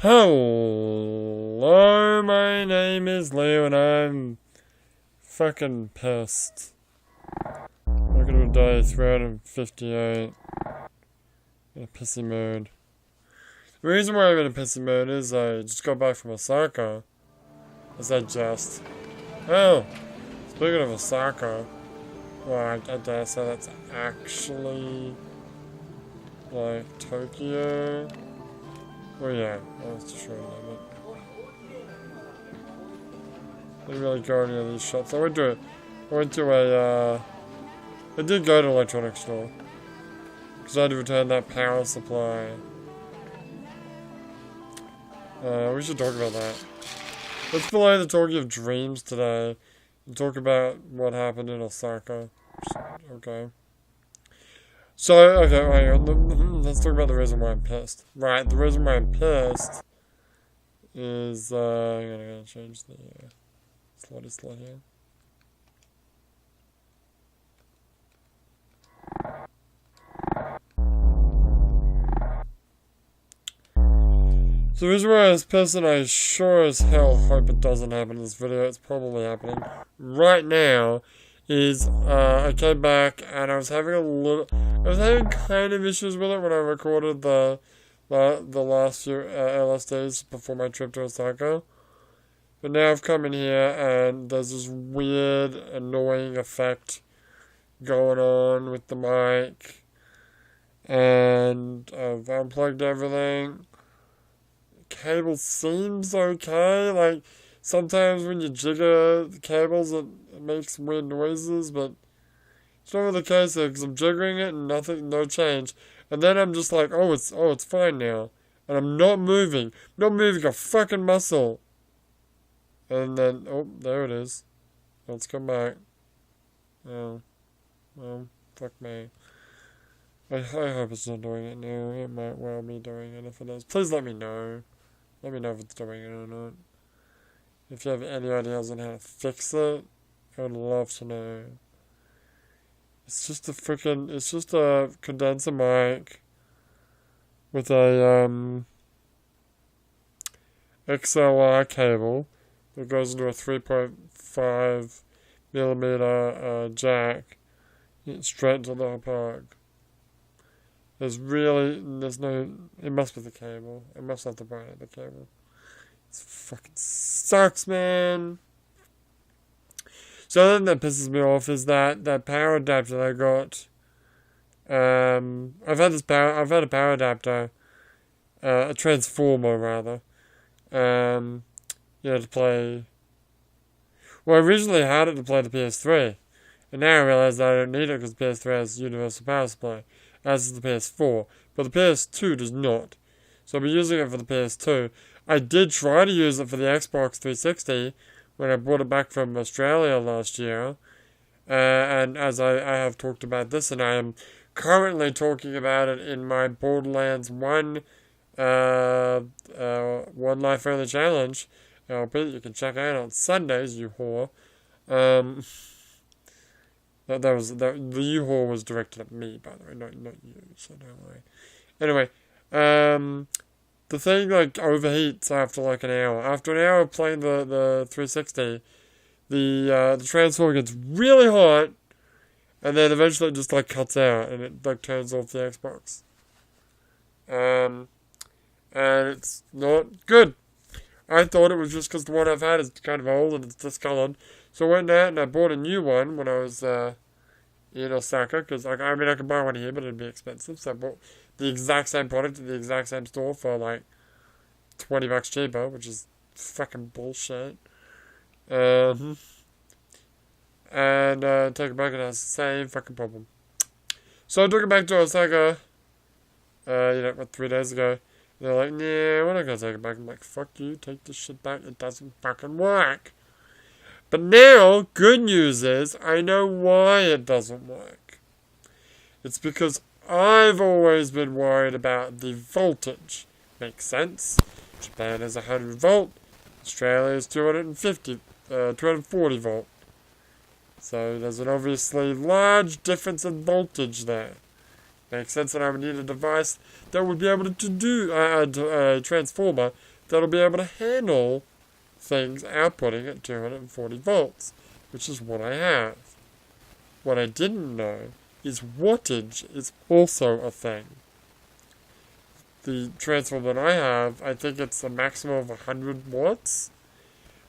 Hello, my name is Leo and I'm fucking pissed. Look at a day 358 in a pissy mood. The reason why I'm in a pissy mood is I just got back from Osaka. I said just. Oh, speaking of Osaka, well, I dare say that's actually like Tokyo. Well, yeah, I was just sure of it. I didn't really go to any of these shops. I did go to an electronics store. Because I had to return that power supply. We should talk about that. Let's delay the talking of dreams today. And talk about what happened in Osaka. Okay. So, okay, hang on. Let's talk about the reason why I'm pissed. Right, the reason why I'm pissed is, I'm gonna change the, slot here. So the reason why I was pissed, and I sure as hell hope it doesn't happen in this video, it's probably happening right now, is, I came back and I was having kind of issues with it when I recorded the last few LSDs before my trip to Osaka. But now I've come in here and there's this weird, annoying effect going on with the mic. And I've unplugged everything. The cable seems okay. Like, sometimes when you jigger the cables, it makes weird noises, but it's not really the case here, because I'm jiggering it and no change. And then I'm just like, oh, it's fine now. And I'm not moving a fucking muscle. And then, oh, there it is. Let's come back. Oh, well, fuck me. I hope it's not doing it now. It might well be doing it if it is. Please let me know. Let me know if it's doing it or not. If you have any ideas on how to fix it, I would love to know. It's just a condenser mic with a XLR cable that goes into a 3.5 millimeter jack straight into the plug. It must be the cable. I must have to buy the cable. It fucking sucks, man. So the thing that pisses me off is that power adapter that I got. I've had a power adapter, a transformer rather. To play. Well, I originally had it to play the PS3, and now I realize that I don't need it because the PS3 has universal power supply, as does the PS4, but the PS2 does not. So I'll be using it for the PS2. I did try to use it for the Xbox 360 when I brought it back from Australia last year, and as I have talked about this, and I am currently talking about it in my Borderlands 1 One Life Only Challenge, you can check out on Sundays, you whore. The you whore was directed at me, by the way, not you, so don't worry. Anyway, the thing, like, overheats after, like, an hour. After an hour of playing the 360, the transformer gets really hot, and then eventually it just, like, cuts out, and it, like, turns off the Xbox. And it's not good. I thought it was just because the one I've had is kind of old and it's discolored. So I went out and I bought a new one when I was in Osaka, because I could buy one here, but it'd be expensive. So I bought the exact same product at the exact same store for like $20 cheaper, which is fucking bullshit. And take it back and it has the same fucking problem. So I took it back to Osaka, 3 days ago. They're like, nah, we're not gonna take it back. I'm like, fuck you, take this shit back. It doesn't fucking work. But now, good news is, I know why it doesn't work. It's because I've always been worried about the voltage. Makes sense. Japan is 100 volt. Australia is 240 volt. So there's an obviously large difference in voltage there. Makes sense that I would need a device that would be able to do a transformer that'll be able to handle things outputting at 240 volts, which is what I have. What I didn't know is wattage is also a thing. The transformer that I have, I think it's a maximum of 100 watts.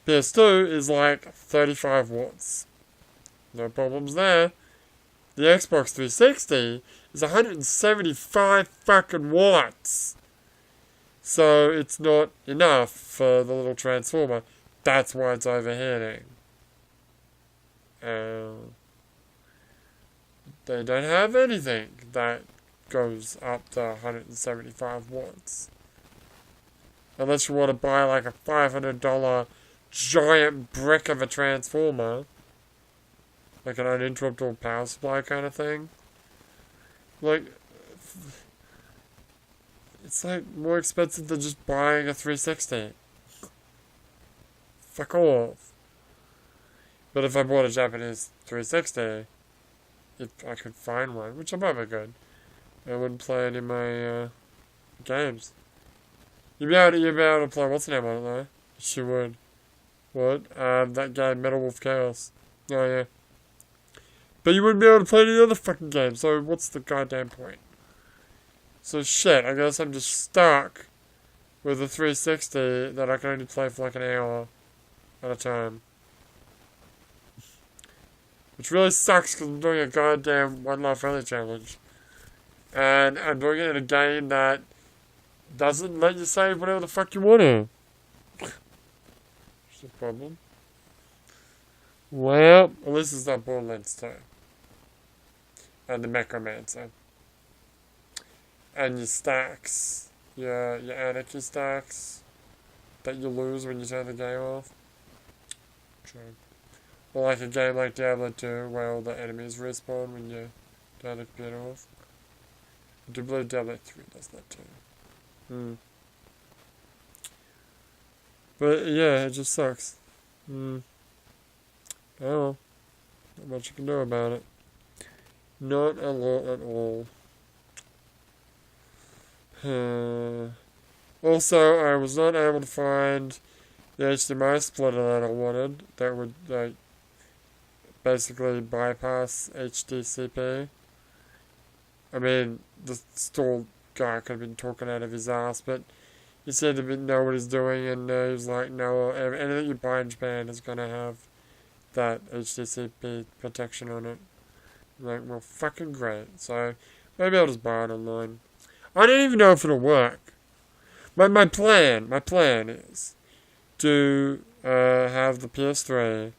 PS2 is like 35 watts. No problems there. The Xbox 360 is 175 fucking watts. So it's not enough for the little transformer. That's why it's overheating. They don't have anything that goes up to 175 watts. Unless you want to buy like a $500 giant brick of a transformer. Like an uninterruptible power supply kind of thing. Like, it's like more expensive than just buying a 360. Fuck off. But if I bought a Japanese 360, if I could find one, which I probably could, I wouldn't play any of my games. You'd be able to play what's the name on it though? She would. What? That game, Metal Wolf Chaos. Oh yeah. But you wouldn't be able to play any other fucking game, so what's the goddamn point? So shit, I guess I'm just stuck with a 360 that I can only play for like an hour at a time. Which really sucks because I'm doing a goddamn One Life Only challenge. And I'm doing it in a game that doesn't let you save whatever the fuck you want to. What's the problem? Well, at least it's not Borderlands 2. And the Necromancer. And your stacks. Your anarchy stacks. That you lose when you turn the game off. True. Or like a game like Diablo 2, where all the enemies respawn when you turn the computer off. I do believe Diablo 3 does that too. But yeah, it just sucks. Oh well. Not much you can do about it. Not a lot at all. Also, I was not able to find the HDMI splitter that I wanted. That would like basically bypass HDCP. I mean, the store guy could have been talking out of his ass, but he said he didn't know what he's doing, and he was like, no, anything you buy in Japan is going to have that HDCP protection on it. I'm like, well, fucking great. So, maybe I'll just buy it online. I don't even know if it'll work. My plan is to have the PS3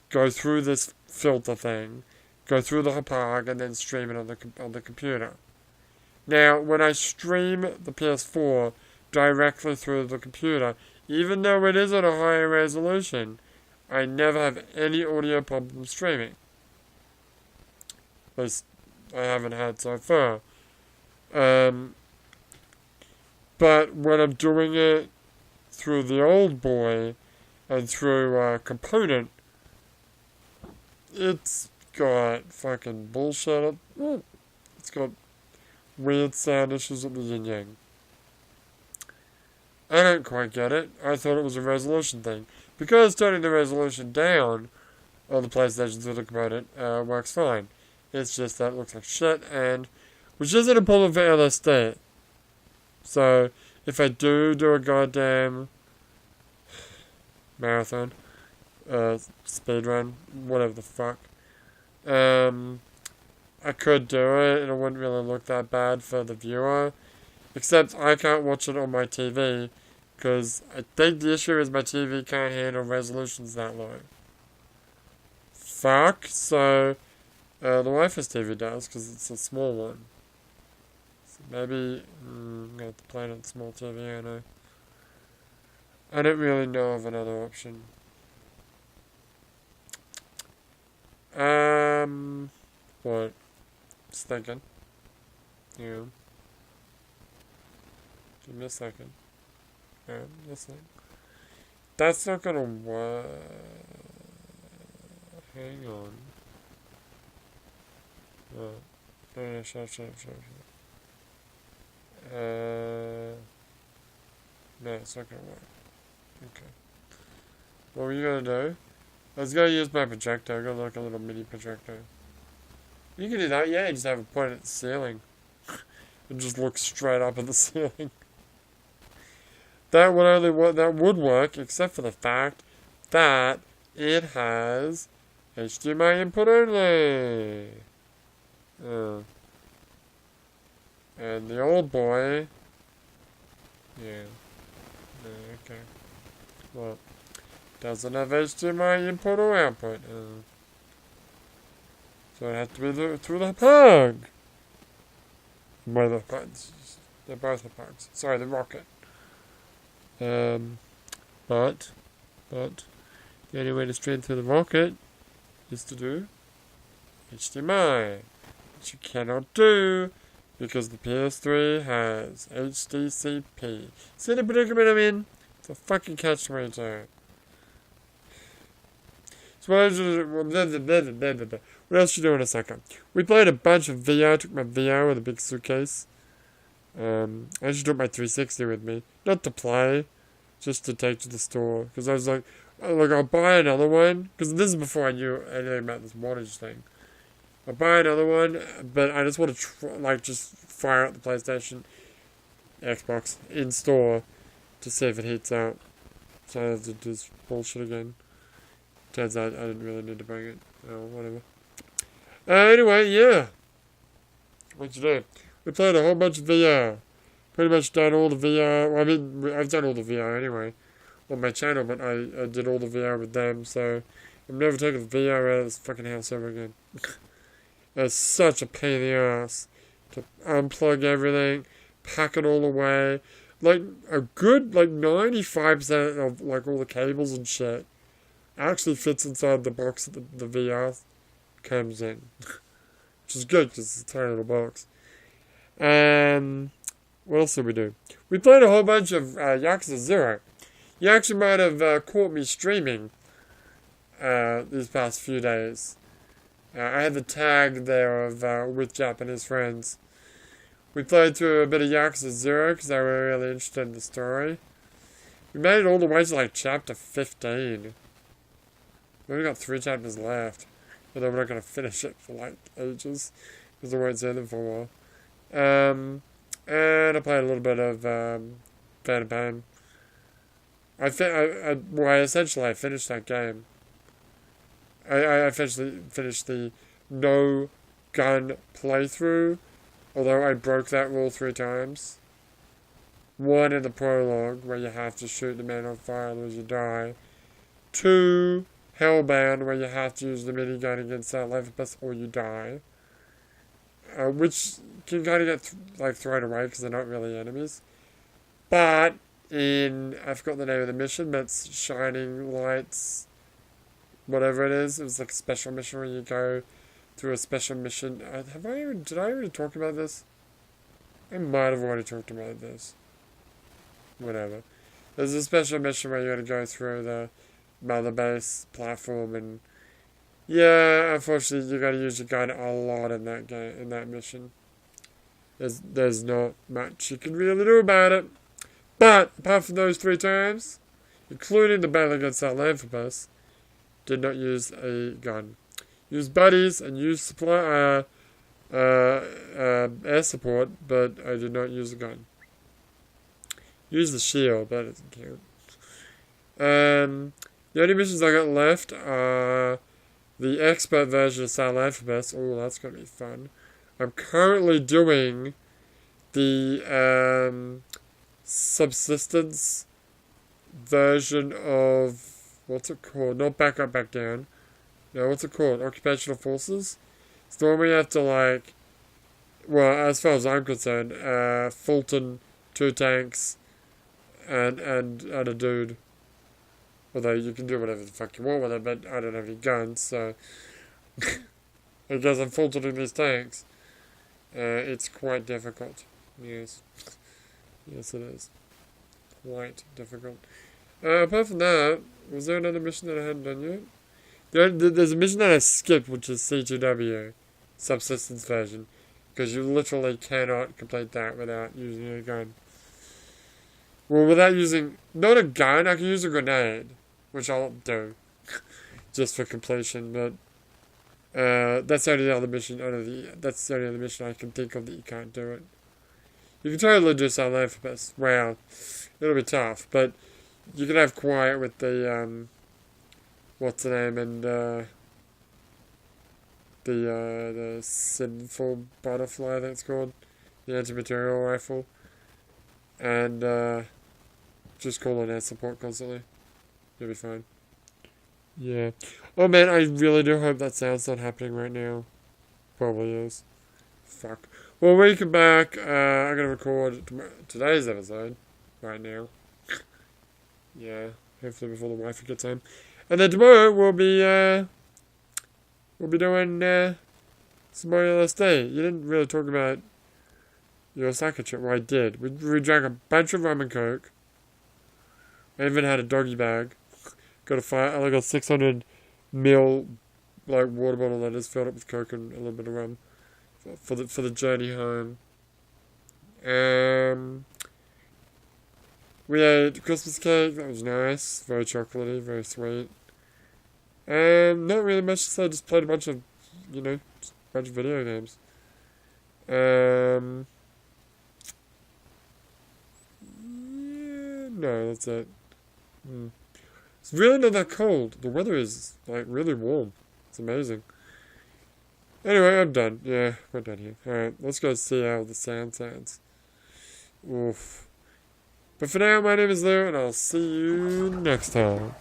go through this filter thing, go through the HPAG, and then stream it on the computer. Now, when I stream the PS4 directly through the computer, even though it is at a higher resolution, I never have any audio problem streaming. At least I haven't had so far. But when I'm doing it through the old boy and through Component, it's got fucking bullshit. It's got weird sound issues with the yin yang. I don't quite get it. I thought it was a resolution thing. Because turning the resolution down on the PlayStation through the Component works fine. It's just that it looks like shit, and which isn't a problem for LSD. So, if I do a goddamn marathon, speed run, whatever the fuck, I could do it, and it wouldn't really look that bad for the viewer. Except I can't watch it on my TV, because I think the issue is my TV can't handle resolutions that low. Fuck, so the Wi-Fi's TV does, because it's a small one. So maybe, I'm going to have to play it on small TV, I know. I don't really know of another option. What? Just thinking. Yeah. Give me a second. I'm listening. That's not gonna work. Hang on. No, shut up, shut up, shut up, shut up. No, it's not gonna work. Okay. What were you gonna do? I was gonna use my projector. I got like a little mini projector. You can do that, yeah, you just have it pointed at the ceiling. And just look straight up at the ceiling. That would work, except for the fact that it has HDMI input only. And the old boy, yeah, okay. Well, doesn't have HDMI input or output. So it has to be through the plug. One of the plugs. They're both the plugs. Sorry, the rocket. But the only way to stream through the rocket is to do HDMI, which you cannot do because the PS3 has HDCP. See the predicament I'm in? It's a fucking catch-22. So what else you do in a second? We played a bunch of VR. I took my VR with a big suitcase. I actually took my 360 with me. Not to play, just to take to the store. Because I was like, I'll buy another one. Because this is before I knew anything about this wattage thing. I'll buy another one, but I just want to just fire up the PlayStation, Xbox, in store to see if it heats out. So I have to do this bullshit again. Turns out I didn't really need to bring it. Oh, whatever. Anyway, yeah. What'd you do? We played a whole bunch of VR. Pretty much done all the VR. Well, I mean, I've done all the VR anyway on my channel, but I did all the VR with them, so I'm never taking the VR out of this fucking house ever again. It's such a pain in the ass to unplug everything, pack it all away. Like, a good, 95% of, all the cables and shit actually fits inside the box that the VR comes in. Which is good, because it's a tiny little box. What else did we do? We played a whole bunch of Yakuza 0. You actually might have caught me streaming these past few days. I had the tag there of with Japanese friends. We played through a bit of Yakuza 0 because they were really interested in the story. We made it all the way to chapter 15. We only got 3 chapters left. Although we're not going to finish it for ages. Because I won't see them for a while. And I played a little bit of Phantom Pain. I essentially finished that game. I eventually finished the no gun playthrough, although I broke that rule 3 times. 1 in the prologue, where you have to shoot the man on fire, otherwise you die. 2, Hellbound, where you have to use the minigun against that Leatherpuss or you die. Which can kind of get thrown away because they're not really enemies. But I forgot the name of the mission, but it's Shining Lights, whatever it is. It was a special mission where you go through a special mission. Did I already talk about this? I might have already talked about this. Whatever. There's a special mission where you got to go through the mother base platform, and yeah, unfortunately, you got to use your gun a lot in that game, in that mission. There's not much you can really do about it. But apart from those 3 times, including the battle against that Leatherpuss, did not use a gun. Used buddies and used supply air support, but I did not use a gun. Use the shield, that doesn't count. The only missions I got left are the expert version of San Leatherpuss. Oh, that's going to be fun. I'm currently doing the subsistence version of, what's it called? Not Back Up, Back Down. No, what's it called? Occupational Forces? It's the one where you have to well, as far as I'm concerned, Fulton, 2 tanks, and a dude. Although you can do whatever the fuck you want with it, but I don't have any guns, so I guess I'm Fultoning these tanks. It's quite difficult. Yes. Yes, it is. Quite difficult. Apart from that, was there another mission that I hadn't done yet? There's a mission that I skipped, which is C2W, subsistence version. Because you literally cannot complete that without using a gun. Well, without using... Not a gun, I can use a grenade. Which I'll do. Just for completion, but... that's the only other mission... that's the only other mission I can think of that you can't do it. You can totally do South Alphabet. Wow. It'll be tough, but... You can have quiet with the, what's the name, and, the sinful butterfly, that's called. The anti-material rifle. And, just call on air support constantly. You'll be fine. Yeah. Oh man, I really do hope that sound's not happening right now. Probably is. Fuck. Well, when we come back, I'm gonna record today's episode. Right now. Yeah, hopefully before the wife gets home. And then tomorrow we'll be doing some more LSD. You didn't really talk about your Osaka trip. Well, I did. We drank a bunch of rum and coke. I even had a doggy bag. Got a 600 ml like water bottle that is filled up with coke and a little bit of rum for the journey home. We ate Christmas cake, that was nice, very chocolatey, very sweet. And not really much to say, just played a bunch of video games. Yeah, no, that's it. It's really not that cold. The weather is, like, really warm. It's amazing. Anyway, I'm done. Yeah, we're done here. Alright, let's go see how the sound sounds. Oof. But for now, my name is Lou, and I'll see you next time.